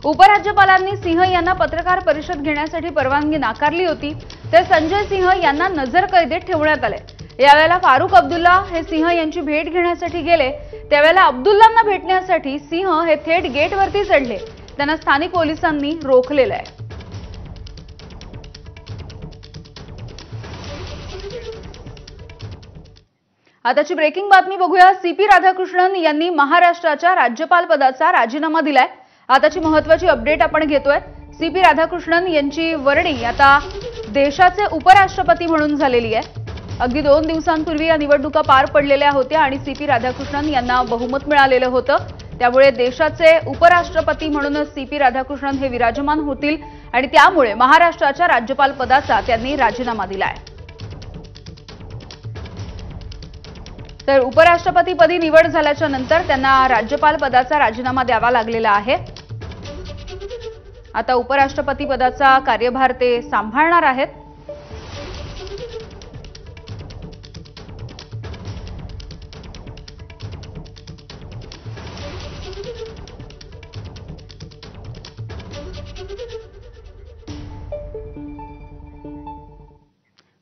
उपराज्यपालांनी सिंह यांना पत्रकार परिषद घेण्यासाठी परवानगी नाकारली होती, तर संजय सिंह यांना नजरकैदेत ठेवण्यात आले। यावेळेला फारुख अब्दुल्ला हे सिंह यांची भेट घेण्यासाठी गेले, त्यावेळेला अब्दुल्लांना भेटण्यासाठी सिंह हे थेट गेटवरती चढले। त्यांना स्थानिक पोलिसांनी रोखलेलं आहे। आताची ब्रेकिंग बातमी बघूया। सीपी राधाकृष्णन यांनी महाराष्ट्राच्या राज्यपाल पदाचा राजीनामा दिलाय। आताची महत्त्वाची अपडेट आपण घेतोय। सीपी राधाकृष्णन यांची वर्णी आता देशाचे उपराष्ट्रपती म्हणून झालेली आहे। अगदी 2 दिवसांपूर्वी या निवडणुका पार पडलेल्या होत्या आणि सीपी राधाकृष्णन यांना बहुमत मिळालेलं होतं। त्यामुळे देशाचे उपराष्ट्रपती म्हणून सीपी राधाकृष्णन हे विराजमान होतील आणि त्यामुळे महाराष्ट्राच्या राज्यपाल पदाचा त्यांनी राजीनामा दिलाय। तर उपराष्ट्रपतीपदी निवड झाल्याच्या नंतर त्यांना राज्यपाल पदाचा राजीनामा द्यावा लागलेला आहे। आता उपराष्ट्रपती पदाचा कार्यभार ते सांभाळणार आहेत।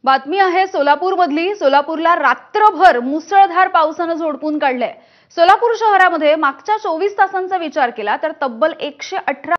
बातमी आहे सोलापूरमधली। सोलापूरला रात्रभर मुसळधार पावसाने झोडपून काढले। सोलापूर शहरामध्ये मागच्या 24 तासांचा विचार केला तर तब्बल 118